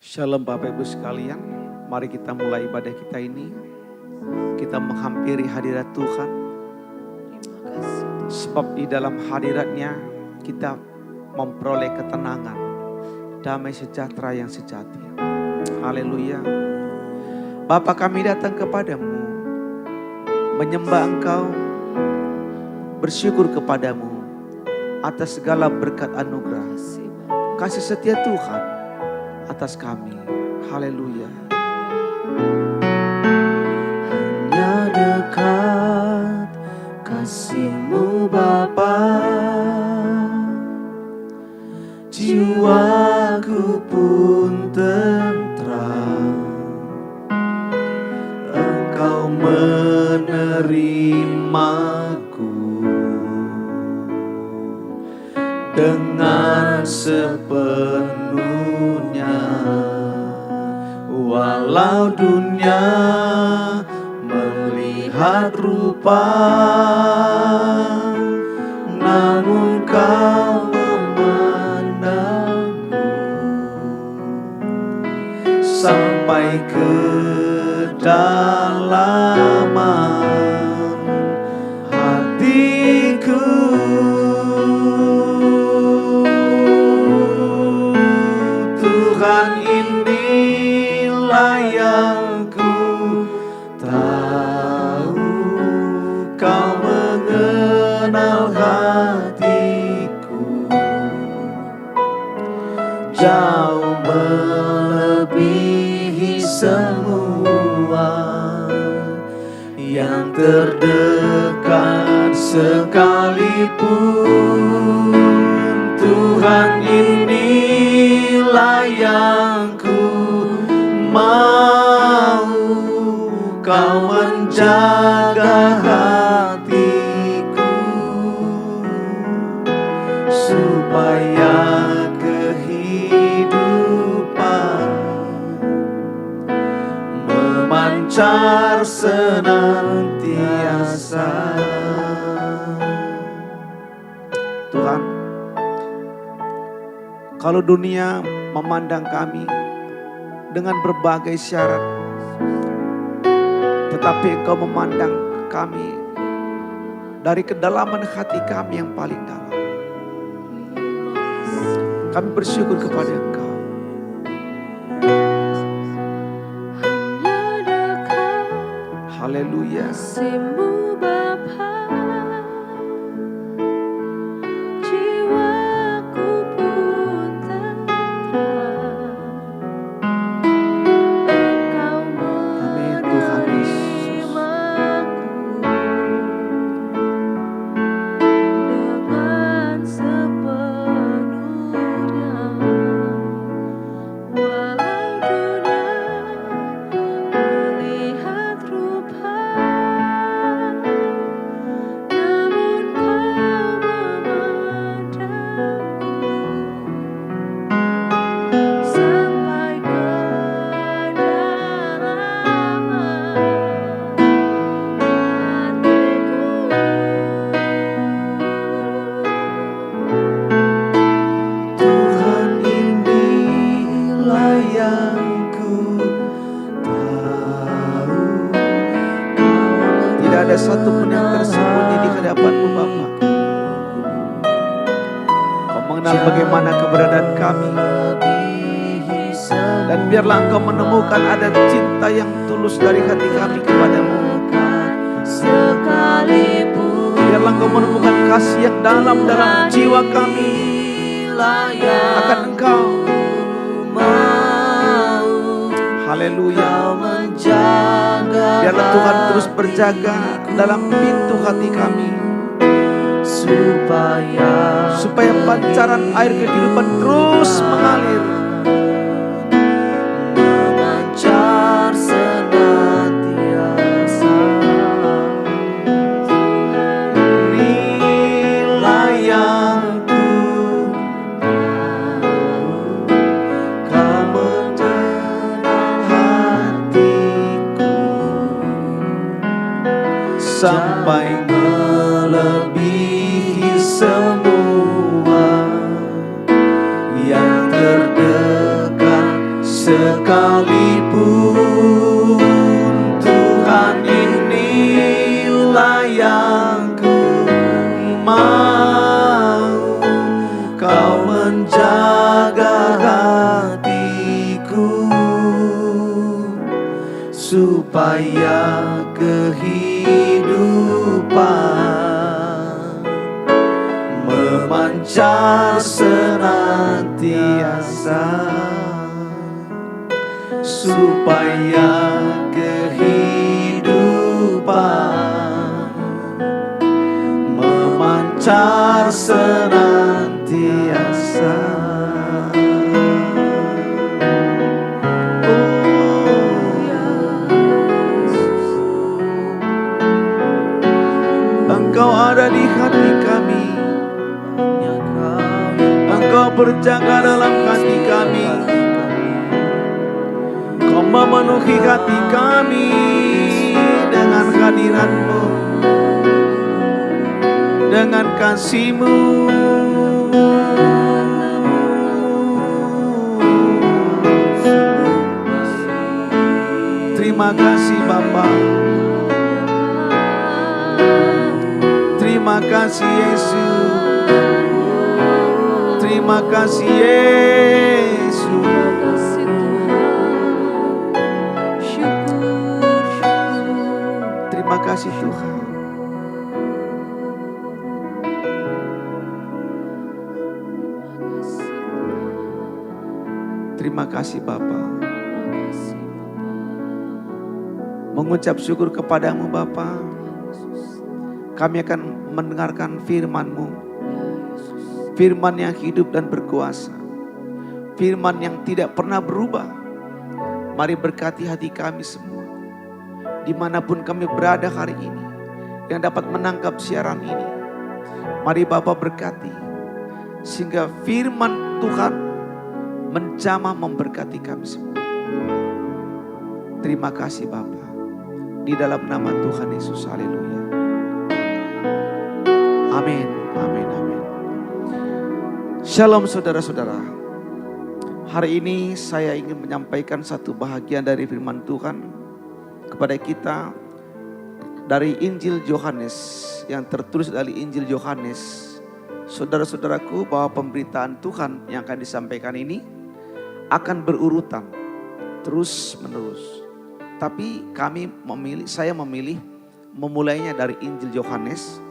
Shalom Bapak Ibu sekalian, mari kita mulai ibadah kita ini. Kita menghampiri hadirat Tuhan. Sebab di dalam hadiratnya kita memperoleh ketenangan, damai sejahtera yang sejati. Haleluya. Bapa, kami datang kepadamu, menyembah Engkau, bersyukur kepadamu atas segala berkat anugerah, kasih setia Tuhan atas kami. Haleluya. Hanya dekat kasih-Mu Bapa, jiwaku pun tentram. Engkau menerimaku dengan sepenuhnya. Walau dunia melihat rupa, namun Kau memandangku sampai kedalaman hatiku. Tuhan, inilah yang ku tahu, Kau mengenal hatiku jauh melebihi semua yang terdekat sekalipun. Tuhan, inilah yang ku mau, Kau menjaga hatiku supaya kehidupan memancar senantiasa. Tuhan, kalau dunia memandang kami dengan berbagai syarat, tetapi Engkau memandang kami dari kedalaman hati kami yang paling dalam. Kami bersyukur kepada Engkau. Haleluya. Kasih-Mu Bapa, jiwaku pun tentram. Engkau Amin Tuhan Yesus. menerimaku dengan sepenuhnya. Walau dunia melihat rupa, namun Kau memandangku sampai kedalaman hatiku. Tuhan, inilah yang ku tahu, Tidak ada satupun yang tersembunyi di hadapan-Mu Bapa. Kau mengenal bagaimana keberadaan kami, dan biarlah Engkau menemukan ada cinta yang tulus dari hati kami kepadamu. sekalipun. Biarlah Engkau menemukan kasih yang dalam jiwa kami akan Engkau. Mau Haleluya. Kau menjaga Biarlah Tuhan terus berjaga dalam pintu hati kami, supaya pancaran air kehidupan terus mengalir. memancar senantiasa. Inilah yang ku tahu, Kau mengenal hatiku sampai melebihi semua yang terdekat Sekalipun Tuhan inilah yang ku mau, Kau menjaga hatiku supaya kehidupan memancar senantiasa, supaya kehidupan memancar senantiasa. Engkau ada di hati kami, Engkau berjaga dalam hati kami, Kau memenuhi hati kami dengan hadirat-Mu, dengan kasih-Mu. Terima kasih Bapa. Terima kasih Yesus. Terima kasih Yesus. Terima kasih Tuhan. Terima kasih Bapa. Mengucap syukur kepadamu Bapa. Kami akan mendengarkan firman-Mu. Firman yang hidup dan berkuasa. Firman yang tidak pernah berubah. Mari berkati hati kami semua. Dimanapun kami berada hari ini, yang dapat menangkap siaran ini, mari Bapa berkati, sehingga firman Tuhan menjamah memberkati kami semua. Terima kasih Bapa, di dalam nama Tuhan Yesus, haleluya. Amin, amin, amin. Shalom saudara-saudara. Hari ini saya ingin menyampaikan satu bahagian dari firman Tuhan kepada kita dari Injil Yohanes, yang tertulis dari Injil Yohanes. Saudara-saudaraku, bahwa pemberitaan Tuhan yang akan disampaikan ini akan berurutan terus menerus. Tapi saya memilih memulainya dari Injil Yohanes.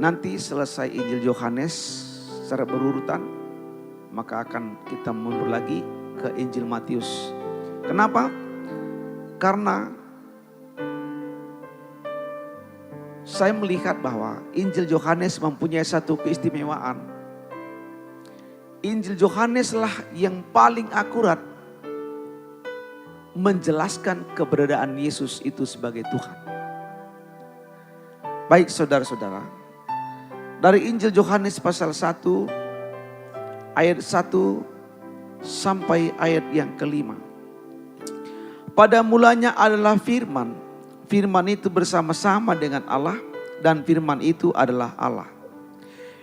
Nanti selesai Injil Yohanes secara berurutan, maka akan kita mundur lagi ke Injil Matius. Kenapa? Karena saya melihat bahwa Injil Yohanes mempunyai satu keistimewaan. Injil Yohaneslah yang paling akurat menjelaskan keberadaan Yesus itu sebagai Tuhan. Baik saudara-saudara, dari Injil Yohanes pasal 1 ayat 1 sampai ayat yang kelima. Pada mulanya adalah firman. Firman itu bersama-sama dengan Allah, dan firman itu adalah Allah.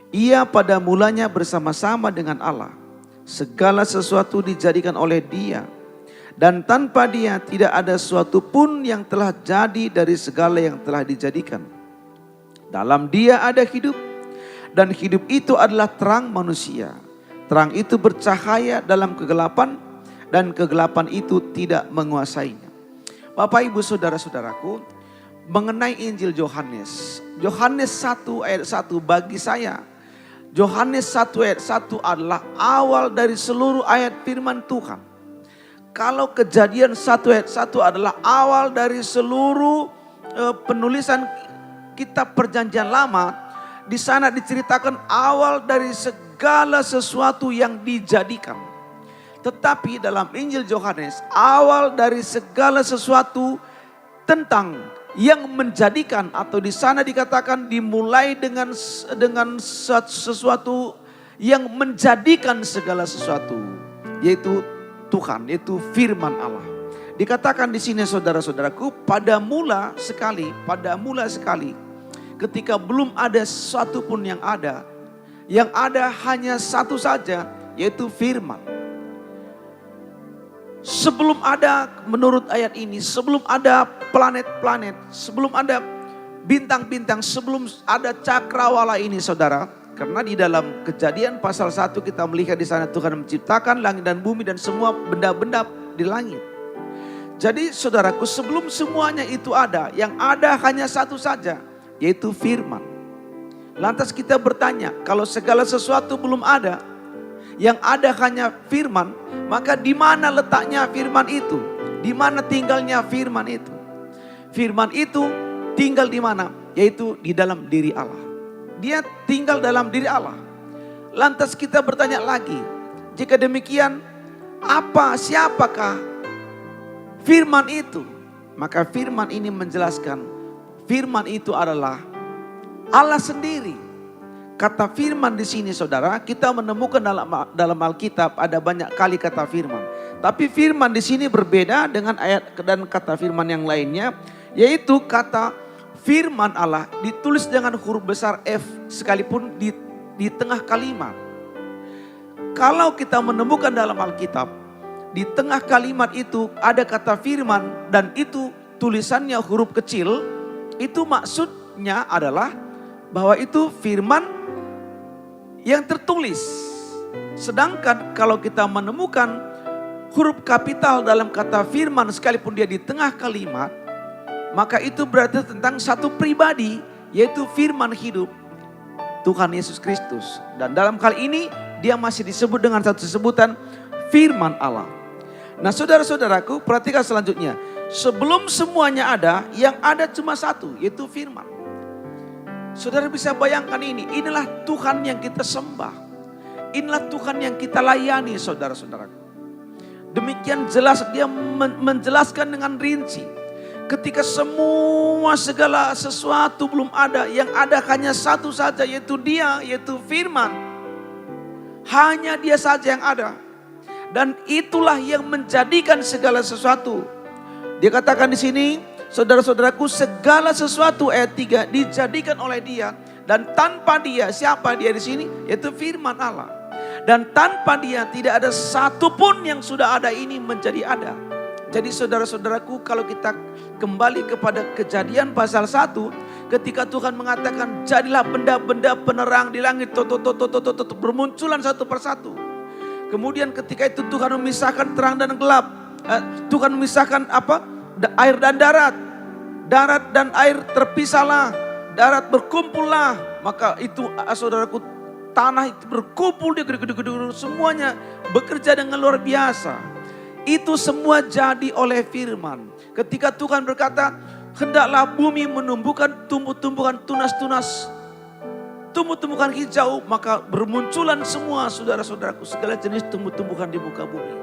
Ia pada mulanya bersama-sama dengan Allah. Segala sesuatu dijadikan oleh Dia, dan tanpa Dia tidak ada sesuatu pun yang telah jadi dari segala yang telah dijadikan. Dalam Dia ada hidup, dan hidup itu adalah terang manusia. Terang itu bercahaya dalam kegelapan, dan kegelapan itu tidak menguasainya. Bapak Ibu Saudara-saudaraku, mengenai Injil Yohanes. Yohanes 1 ayat 1 bagi saya, Yohanes 1 ayat 1 adalah awal dari seluruh ayat firman Tuhan. Kalau Kejadian 1 ayat 1 adalah awal dari seluruh penulisan kitab Perjanjian Lama, di sana diceritakan awal dari segala sesuatu yang dijadikan. Tetapi dalam Injil Yohanes, awal dari segala sesuatu tentang yang menjadikan, atau di sana dikatakan dimulai dengan sesuatu yang menjadikan segala sesuatu, yaitu Tuhan, yaitu firman Allah. Dikatakan di sini saudara-saudaraku, pada mula sekali, ketika belum ada sesuatu pun yang ada hanya satu saja, yaitu firman. Sebelum ada, menurut ayat ini, sebelum ada planet-planet, sebelum ada bintang-bintang, sebelum ada cakrawala ini saudara. Karena di dalam Kejadian pasal 1 kita melihat di sana Tuhan menciptakan langit dan bumi dan semua benda-benda di langit. Jadi saudaraku, sebelum semuanya itu ada, yang ada hanya satu saja, yaitu firman. Lantas kita bertanya, kalau segala sesuatu belum ada, yang ada hanya firman, maka di mana letaknya firman itu? Di mana tinggalnya firman itu? Firman itu tinggal di mana? Yaitu di dalam diri Allah. Dia tinggal dalam diri Allah. Lantas kita bertanya lagi, jika demikian, siapakah firman itu? Maka firman ini menjelaskan, firman itu adalah Allah sendiri. Kata firman di sini saudara, kita menemukan dalam Alkitab ada banyak kali kata firman. Tapi firman di sini berbeda dengan ayat dan kata firman yang lainnya, yaitu kata firman Allah ditulis dengan huruf besar F sekalipun di tengah kalimat. Kalau kita menemukan dalam Alkitab, di tengah kalimat itu ada kata firman dan itu tulisannya huruf kecil, itu maksudnya adalah bahwa itu firman yang tertulis. Sedangkan kalau kita menemukan huruf kapital dalam kata firman sekalipun dia di tengah kalimat, maka itu berarti tentang satu pribadi, yaitu firman hidup Tuhan Yesus Kristus. Dan dalam hal ini dia masih disebut dengan satu sebutan firman Allah. Nah saudara-saudaraku, perhatikan selanjutnya. Sebelum semuanya ada, yang ada cuma satu, yaitu firman. Saudara bisa bayangkan ini, inilah Tuhan yang kita sembah. Inilah Tuhan yang kita layani saudara-saudaraku. Demikian jelas dia menjelaskan dengan rinci. Ketika segala sesuatu belum ada, yang ada hanya satu saja, yaitu dia, yaitu firman. Hanya dia saja yang ada. Dan itulah yang menjadikan segala sesuatu. Dia katakan di sini, saudara-saudaraku, segala sesuatu ayat 3 dijadikan oleh dia. Dan tanpa dia, siapa dia di sini? Yaitu firman Allah. Dan tanpa dia tidak ada satupun yang sudah ada ini menjadi ada. Jadi saudara-saudaraku, kalau kita kembali kepada Kejadian pasal 1, ketika Tuhan mengatakan jadilah benda-benda penerang di langit, bermunculan satu persatu. Kemudian ketika itu Tuhan memisahkan terang dan gelap. Tuhan memisahkan air dan darat. Darat dan air terpisahlah, darat berkumpullah. Maka itu saudaraku, tanah itu berkumpul, semuanya bekerja dengan luar biasa. Itu semua jadi oleh firman. Ketika Tuhan berkata, hendaklah bumi menumbuhkan tumbuh-tumbuhan tunas-tunas, tumbuh-tumbuhan hijau, maka bermunculan semua saudara-saudaraku segala jenis tumbuh-tumbuhan di muka bumi.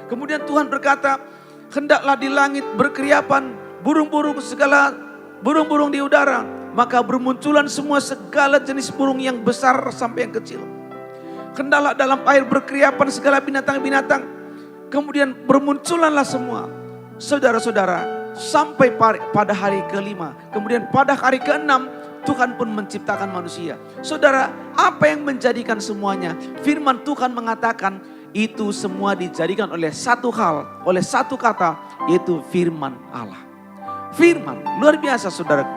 Kemudian Tuhan berkata, hendaklah di langit berkeriapan burung-burung, segala burung-burung di udara, maka bermunculan semua segala jenis burung yang besar sampai yang kecil. Hendaklah dalam air berkeriapan segala binatang-binatang. Kemudian bermunculanlah semua saudara-saudara sampai pada hari kelima. Kemudian pada hari keenam Tuhan pun menciptakan manusia. Saudara, apa yang menjadikan semuanya? Firman Tuhan mengatakan itu semua dijadikan oleh satu hal, oleh satu kata, yaitu firman Allah. Firman, luar biasa saudaraku.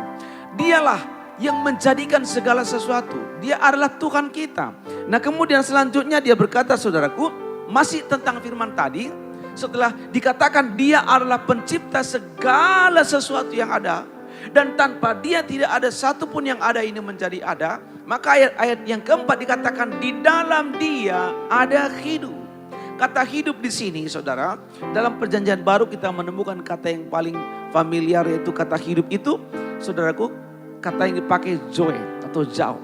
Dialah yang menjadikan segala sesuatu. Dia adalah Tuhan kita. Nah kemudian selanjutnya dia berkata saudaraku, masih tentang firman tadi, setelah dikatakan dia adalah pencipta segala sesuatu yang ada, dan tanpa dia tidak ada satupun yang ada ini menjadi ada, maka ayat yang keempat dikatakan di dalam dia ada hidup. Kata hidup di sini saudara, dalam perjanjian baru kita menemukan kata yang paling familiar, yaitu kata hidup itu, saudaraku, kata yang dipakai zoe atau zao.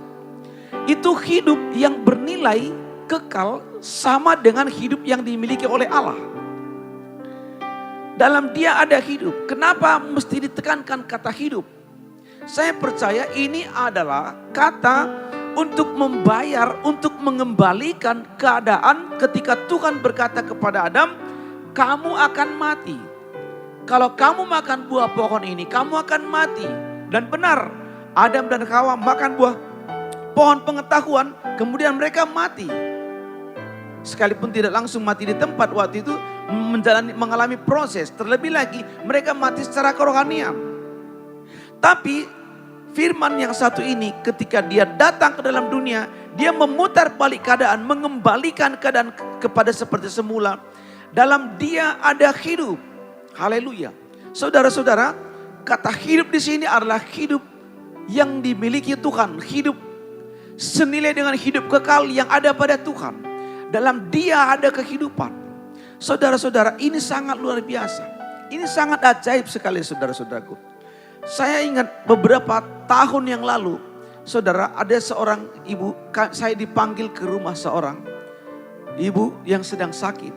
Itu hidup yang bernilai kekal sama dengan hidup yang dimiliki oleh Allah. Dalam dia ada hidup. Kenapa mesti ditekankan kata hidup? Saya percaya ini adalah kata untuk membayar, untuk mengembalikan keadaan ketika Tuhan berkata kepada Adam, kamu akan mati. Kalau kamu makan buah pohon ini, kamu akan mati. Dan benar, Adam dan Hawa makan buah pohon pengetahuan, kemudian mereka mati. Sekalipun tidak langsung mati di tempat waktu itu, mengalami proses. Terlebih lagi mereka mati secara kerohanian. Tapi firman yang satu ini ketika dia datang ke dalam dunia, dia memutar balik keadaan, mengembalikan keadaan kepada seperti semula. Dalam dia ada hidup. Haleluya. Saudara-saudara, kata hidup di sini adalah hidup yang dimiliki Tuhan, hidup senilai dengan hidup kekal yang ada pada Tuhan. Dalam dia ada kehidupan. Saudara-saudara, ini sangat luar biasa. Ini sangat ajaib sekali saudara-saudaraku. Saya ingat beberapa tahun yang lalu, saudara, ada seorang ibu, saya dipanggil ke rumah seorang ibu yang sedang sakit.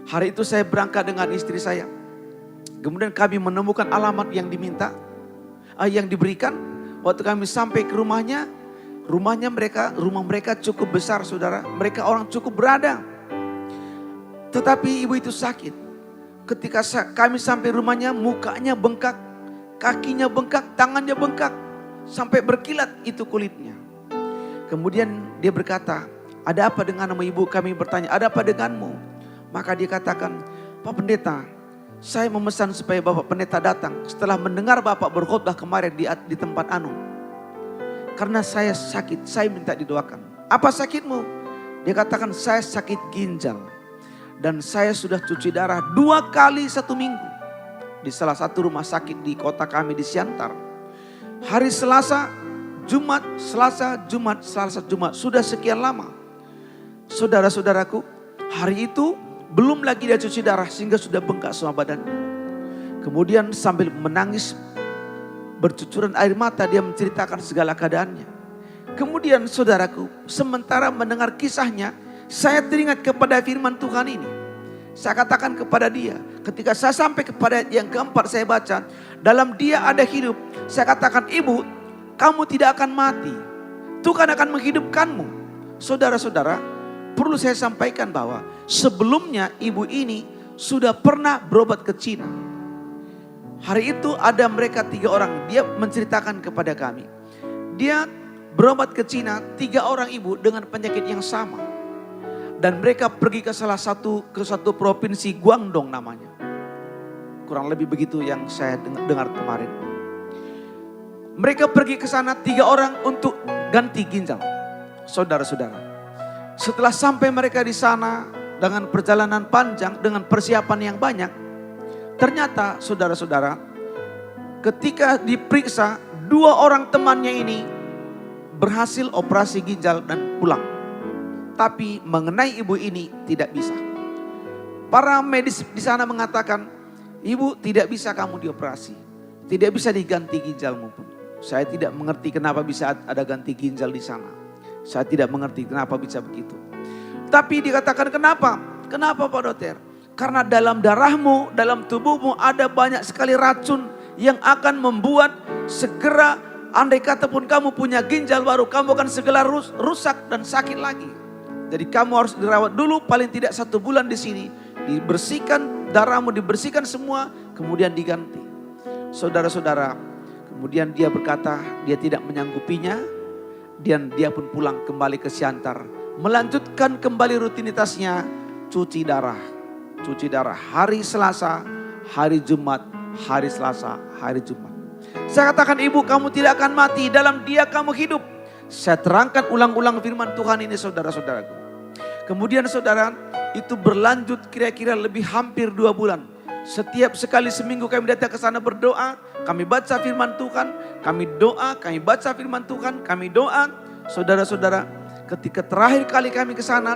Hari itu saya berangkat dengan istri saya. Kemudian kami menemukan alamat yang diminta, yang diberikan. Waktu kami sampai ke rumah mereka cukup besar, saudara. Mereka orang cukup berada. Tetapi ibu itu sakit. Ketika kami sampai rumahnya, mukanya bengkak, kakinya bengkak, tangannya bengkak, sampai berkilat itu kulitnya. Kemudian dia berkata, ada apa denganmu ibu? Kami bertanya, ada apa denganmu? Maka dia katakan, Pak Pendeta, saya memesan supaya Bapak Pendeta datang setelah mendengar Bapak berkhotbah kemarin di tempat anu. Karena saya sakit, saya minta didoakan. Apa sakitmu? Dia katakan, saya sakit ginjal. Dan saya sudah cuci darah 2 kali 1 minggu. Di salah satu rumah sakit di kota kami di Siantar. Hari Selasa, Jumat, Selasa, Jumat, Selasa, Jumat. Sudah sekian lama. Saudara-saudaraku, hari itu belum lagi dia cuci darah sehingga sudah bengkak semua badannya. Kemudian sambil menangis bercucuran air mata dia menceritakan segala keadaannya. Kemudian saudaraku, sementara mendengar kisahnya, saya teringat kepada firman Tuhan ini. Saya katakan kepada dia, ketika saya sampai kepada yang keempat saya baca, dalam dia ada hidup. Saya katakan, ibu, kamu tidak akan mati. Tuhan akan menghidupkanmu. Saudara-saudara, perlu saya sampaikan bahwa sebelumnya ibu ini sudah pernah berobat ke Cina. Hari itu ada mereka 3 orang. Dia menceritakan kepada kami. Dia berobat ke Cina 3 orang ibu dengan penyakit yang sama. Dan mereka pergi ke satu provinsi, Guangdong namanya. Kurang lebih begitu yang saya dengar kemarin. Mereka pergi ke sana 3 orang untuk ganti ginjal. Saudara-saudara. Setelah sampai mereka di sana dengan perjalanan panjang, dengan persiapan yang banyak. Ternyata saudara-saudara, ketika diperiksa 2 orang temannya ini berhasil operasi ginjal dan pulang. Tapi mengenai ibu ini tidak bisa. Para medis di sana mengatakan, ibu tidak bisa kamu dioperasi. Tidak bisa diganti ginjalmu pun. Saya tidak mengerti kenapa bisa ada ganti ginjal di sana. Saya tidak mengerti kenapa bisa begitu. Tapi dikatakan kenapa? Kenapa Pak Dokter? Karena dalam darahmu, dalam tubuhmu ada banyak sekali racun yang akan membuat segera, andai kata pun kamu punya ginjal baru, kamu akan segera rusak dan sakit lagi. Jadi kamu harus dirawat dulu paling tidak 1 bulan di sini. Dibersihkan darahmu, dibersihkan semua, kemudian diganti. Saudara-saudara, kemudian dia berkata dia tidak menyanggupinya. Dan dia pun pulang kembali ke Siantar. Melanjutkan kembali rutinitasnya cuci darah. Cuci darah hari Selasa, hari Jumat, hari Selasa, hari Jumat. Saya katakan ibu kamu tidak akan mati, dalam dia kamu hidup. Saya terangkan ulang-ulang firman Tuhan ini saudara-saudaraku. Kemudian saudara itu berlanjut kira-kira lebih hampir 2 bulan. Setiap sekali seminggu kami datang ke sana berdoa. Kami baca firman Tuhan, kami doa, kami baca firman Tuhan, kami doa. Saudara-saudara, ketika terakhir kali kami ke sana,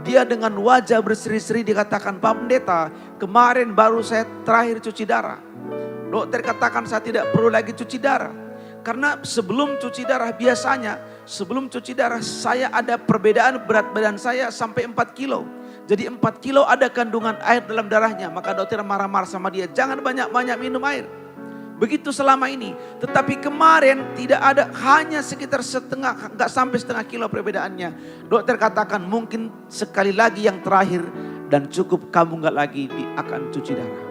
dia dengan wajah berseri-seri dikatakan, Pak Pendeta, kemarin baru saya terakhir cuci darah. Dokter katakan saya tidak perlu lagi cuci darah. Karena sebelum cuci darah biasanya, sebelum cuci darah saya ada perbedaan berat badan saya sampai 4 kilo. Jadi 4 kilo ada kandungan air dalam darahnya. Maka dokter marah-marah sama dia, jangan banyak-banyak minum air. Begitu selama ini. Tetapi kemarin tidak ada, hanya sekitar setengah, enggak sampai setengah kilo perbedaannya. Dokter katakan mungkin sekali lagi yang terakhir dan cukup, kamu enggak lagi akan cuci darah.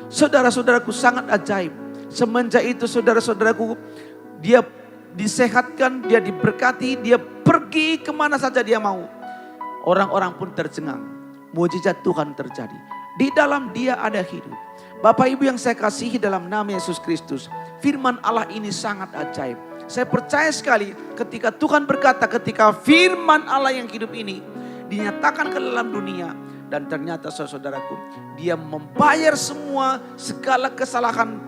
Saudara-saudaraku sangat ajaib. Semenjak itu saudara-saudaraku, dia disehatkan, dia diberkati, dia pergi kemana saja dia mau. Orang-orang pun tercengang. Mujizat Tuhan terjadi. Di dalam Dia ada hidup. Bapak Ibu yang saya kasihi dalam nama Yesus Kristus, firman Allah ini sangat ajaib. Saya percaya sekali ketika Tuhan berkata, ketika firman Allah yang hidup ini dinyatakan ke dalam dunia, dan ternyata saudaraku, Dia membayar semua segala kesalahan,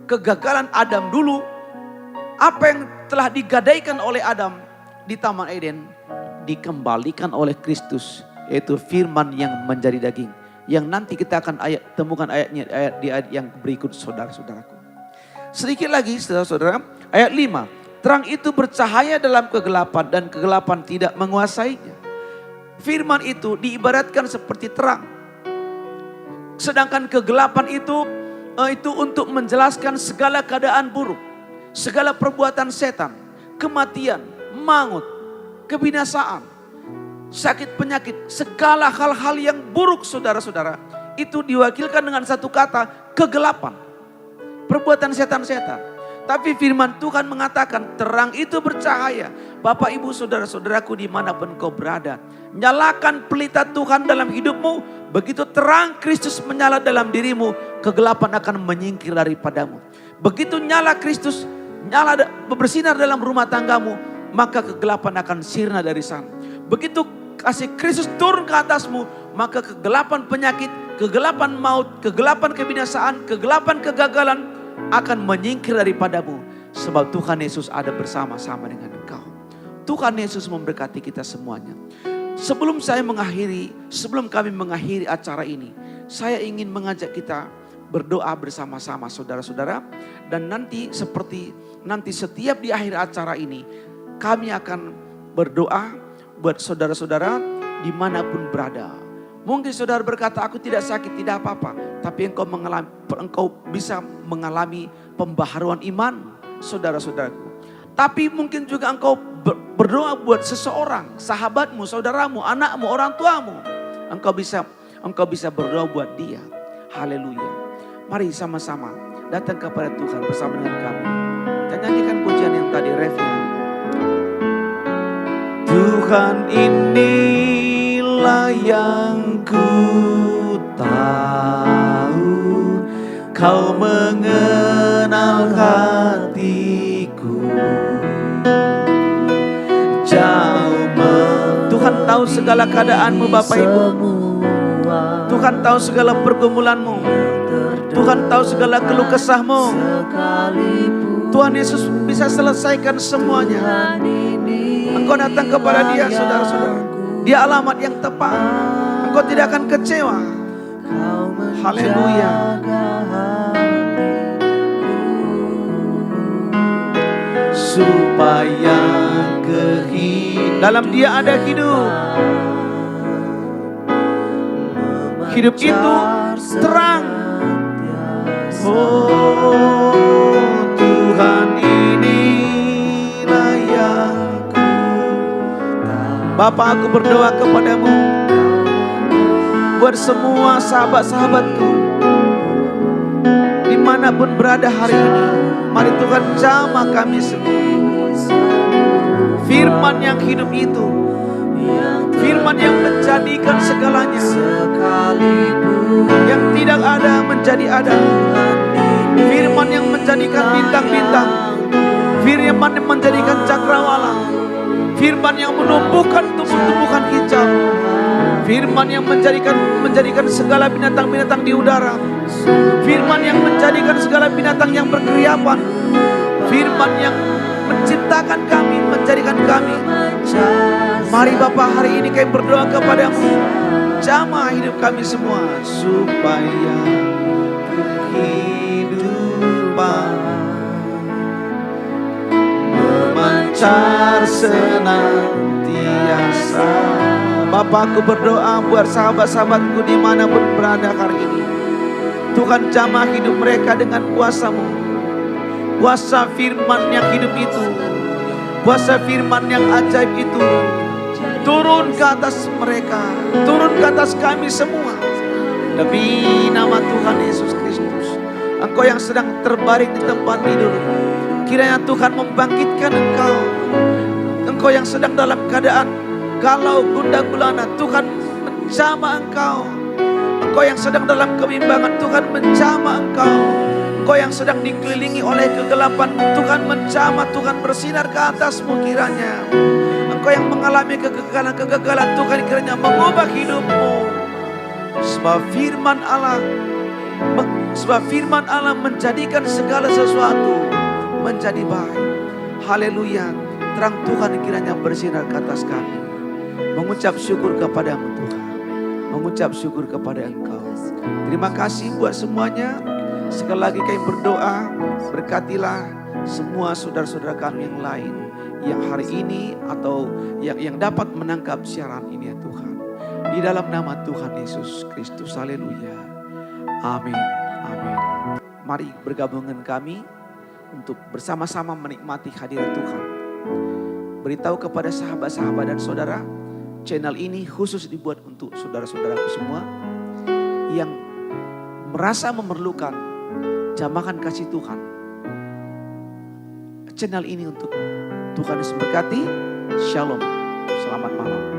kegagalan Adam dulu. Apa yang telah digadaikan oleh Adam di Taman Eden dikembalikan oleh Kristus, yaitu firman yang menjadi daging. Yang nanti kita akan temukan ayatnya di ayat yang berikut, saudara-saudaraku. Sedikit lagi saudara-saudara, ayat 5. Terang itu bercahaya dalam kegelapan dan kegelapan tidak menguasainya. Firman itu diibaratkan seperti terang. Sedangkan kegelapan itu untuk menjelaskan segala keadaan buruk, segala perbuatan setan, kematian, maut, kebinasaan, sakit penyakit, segala hal-hal yang buruk saudara-saudara, itu diwakilkan dengan satu kata, kegelapan. Perbuatan setan-setan. Tapi firman Tuhan mengatakan terang itu bercahaya. Bapak ibu saudara-saudaraku dimanapun kau berada, nyalakan pelita Tuhan dalam hidupmu. Begitu terang Kristus menyala dalam dirimu, kegelapan akan menyingkir daripadamu. Begitu nyala Kristus bersinar dalam rumah tanggamu, maka kegelapan akan sirna dari sana. Begitu kasih Kristus turun ke atasmu, maka kegelapan penyakit, kegelapan maut, kegelapan kebinasaan, kegelapan kegagalan akan menyingkir daripadamu. Sebab Tuhan Yesus ada bersama-sama dengan engkau. Tuhan Yesus memberkati kita semuanya. Sebelum kami mengakhiri acara ini, saya ingin mengajak kita berdoa bersama-sama saudara-saudara. Dan nanti setiap di akhir acara ini, kami akan berdoa buat saudara-saudara dimanapun berada. Mungkin saudara berkata, aku tidak sakit, tidak apa-apa. Tapi engkau bisa mengalami pembaharuan iman, saudara-saudaraku. Tapi mungkin juga engkau berdoa buat seseorang, sahabatmu, saudaramu, anakmu, orang tuamu. Engkau bisa berdoa buat dia. Haleluya. Mari sama-sama datang kepada Tuhan bersama dengan kami. Dan nyanyikan pujian yang tadi, refnya. Tuhan inilah yang ku tahu, Kau mengenal hatiku. Tuhan tahu segala keadaanmu Bapak Ibu. Tuhan tahu segala pergumulanmu. Tuhan tahu segala keluh kesahmu. Tuhan Yesus bisa selesaikan semuanya. Engkau datang kepada Dia saudara-saudara. Dia alamat yang tepat. Engkau tidak akan kecewa. Haleluya. Supaya dalam Dia ada hidup. Hidup itu terang. Oh Tuhan inilah yang ku tahu. Bapa, aku berdoa kepadamu buat semua sahabat-sahabatku dimanapun berada hari ini. Mari Tuhan jamah kami semua. Firman yang hidup itu, firman yang menjadikan segalanya, yang tidak ada menjadi ada. Firman yang menjadikan bintang-bintang, firman yang menjadikan cakrawala, firman yang menumbuhkan tumbuh-tumbuhan hijau, firman yang menjadikan segala binatang-binatang di udara, firman yang menjadikan segala binatang yang berkeriapan, firman yang menciptakan kami, menjadikan kami. Mari Bapa, hari ini kami berdoa kepadamu, jamah hidup kami semua supaya kehidupan memancar senantiasa. Bapa, aku berdoa buat sahabat-sahabatku dimanapun berada hari ini. Tuhan jamah hidup mereka dengan kuasa-Mu. Kuasa firman yang hidup itu, kuasa firman yang ajaib itu turun ke atas mereka, turun ke atas kami semua. Demi nama Tuhan Yesus Kristus, Engkau yang sedang terbaring di tempat tidur, kiranya Tuhan membangkitkan engkau. Engkau yang sedang dalam keadaan galau gundah gulana, Tuhan menjamah engkau. Engkau yang sedang dalam kebimbangan, Tuhan menjamah engkau. Engkau yang sedang dikelilingi oleh kegelapan, Tuhan menjamah, Tuhan bersinar ke atasmu kiranya. Engkau yang mengalami kegagalan, Tuhan kiranya mengubah hidupmu. Sebab firman Allah menjadikan segala sesuatu menjadi baik. Haleluya. Terang Tuhan kiranya bersinar ke atas kami. Mengucap syukur kepadamu Tuhan. Mengucap syukur kepada Engkau. Terima kasih buat semuanya. Sekali lagi kami berdoa, berkatilah semua saudara-saudara kami yang lain yang hari ini atau yang dapat menangkap siaran ini ya Tuhan. Di dalam nama Tuhan Yesus Kristus. Haleluya. Amin. Amin. Mari bergabung dengan kami untuk bersama-sama menikmati hadirat Tuhan. Beritahu kepada sahabat-sahabat dan saudara, channel ini khusus dibuat untuk saudara-saudaraku semua yang merasa memerlukan jamahan kasih Tuhan. Channel ini untuk Tuhan Yesus berkati. Shalom. Selamat malam.